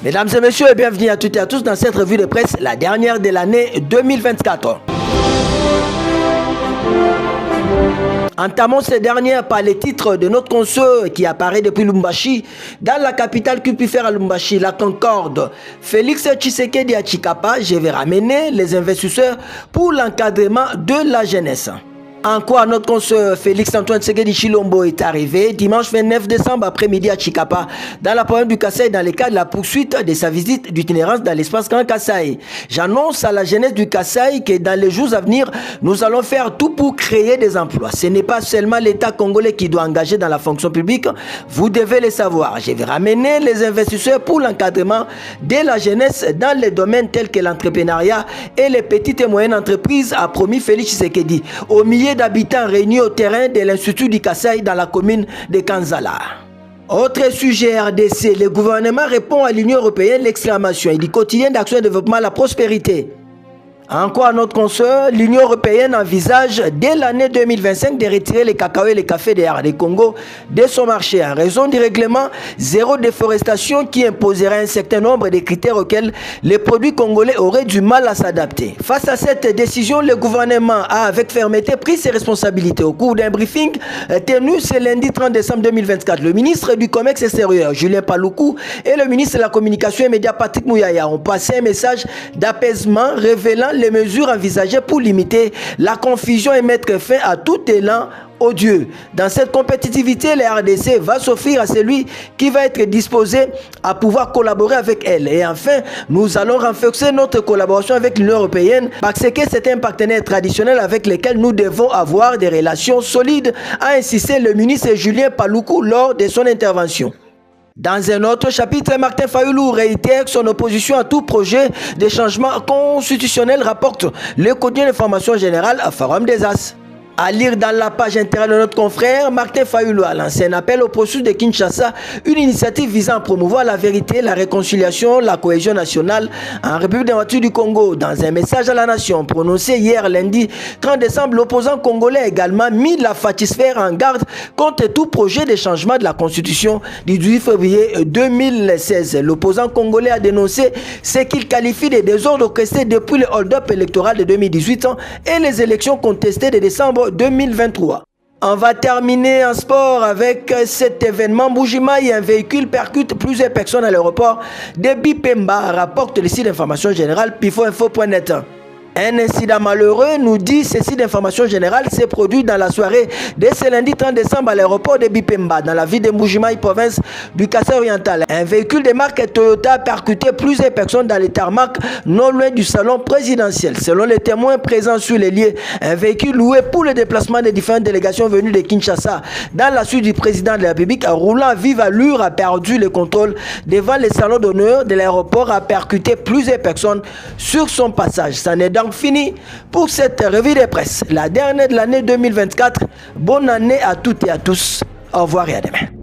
Mesdames et messieurs, bienvenue à toutes et à tous dans cette revue de presse, la dernière de l'année 2024. Entamons ces dernières par les titres de notre consoeur qui apparaît depuis Lubumbashi, dans la capitale cupifère à Lubumbashi, la Concorde. Félix Tshisekedi à Tshikapa, je vais ramener les investisseurs pour l'encadrement de la jeunesse. En quoi notre consoeur Félix Antoine Tshisekedi Tshilombo est arrivé dimanche 29 décembre après-midi à Tshikapa, dans la province du Kasaï, dans le cadre de la poursuite de sa visite d'itinérance dans l'espace Grand Kasaï. J'annonce à la jeunesse du Kasaï que dans les jours à venir, nous allons faire tout pour créer des emplois. Ce n'est pas seulement l'État congolais qui doit engager dans la fonction publique, vous devez le savoir. Je vais ramener les investisseurs pour l'encadrement de la jeunesse dans les domaines tels que l'entrepreneuriat et les petites et moyennes entreprises, a promis Félix Tshisekedi, au milieu d'habitants réunis au terrain de l'Institut du Kasaï dans la commune de Kanzala. Autre sujet RDC, le gouvernement répond à l'Union européenne l'exclamation et du quotidien d'action et développement à la prospérité. En quoi notre consoeur, l'Union européenne envisage dès l'année 2025 de retirer les cacao et les cafés des RD Congo de son marché en raison du règlement zéro déforestation qui imposerait un certain nombre de critères auxquels les produits congolais auraient du mal à s'adapter. Face à cette décision, le gouvernement a avec fermeté pris ses responsabilités. Au cours d'un briefing tenu ce lundi 30 décembre 2024, le ministre du Commerce extérieur, Julien Paluku, et le ministre de la Communication et Médias, Patrick Mouyaya, ont passé un message d'apaisement révélant les mesures envisagées pour limiter la confusion et mettre fin à tout élan odieux. Dans cette compétitivité, la RDC va s'offrir à celui qui va être disposé à pouvoir collaborer avec elle. Et enfin, nous allons renforcer notre collaboration avec l'Union européenne parce que c'est un partenaire traditionnel avec lequel nous devons avoir des relations solides, a insisté le ministre Julien Paluku lors de son intervention. Dans un autre chapitre, Martin Fayulu réitère son opposition à tout projet de changement constitutionnel, rapporte le quotidien d'information générale à Forum des As. À lire dans la page intérieure de notre confrère, Martin Fayulu a lancé un appel au processus de Kinshasa, une initiative visant à promouvoir la vérité, la réconciliation, la cohésion nationale en République démocratique du Congo. Dans un message à la nation prononcé hier lundi 30 décembre, l'opposant congolais a également mis la Fatisphère en garde contre tout projet de changement de la constitution du 18 février 2016. L'opposant congolais a dénoncé ce qu'il qualifie de désordre orchestré depuis le hold-up électoral de 2018 et les élections contestées de décembre 2023. On va terminer en sport avec cet événement. Mbujimayi, un véhicule percute plusieurs personnes à l'aéroport de Bipemba, rapporte le site d'information générale pifoinfo.net. Un incident malheureux, nous dit ce site d'information générale, s'est produit dans la soirée de ce lundi 30 décembre à l'aéroport de Bipemba, dans la ville de Mbujimayi, province du Kasaï oriental. Un véhicule de marque Toyota a percuté plusieurs personnes dans les tarmacs non loin du salon présidentiel. Selon les témoins présents sur les lieux, un véhicule loué pour le déplacement des différentes délégations venues de Kinshasa dans la suite du président de la République, roulant à vive allure, a perdu le contrôle devant le salon d'honneur de l'aéroport, a percuté plusieurs personnes sur son passage. Ça n'est donc fini pour cette revue de presse, la dernière de l'année 2024. Bonne année à toutes et à tous. Au revoir et à demain.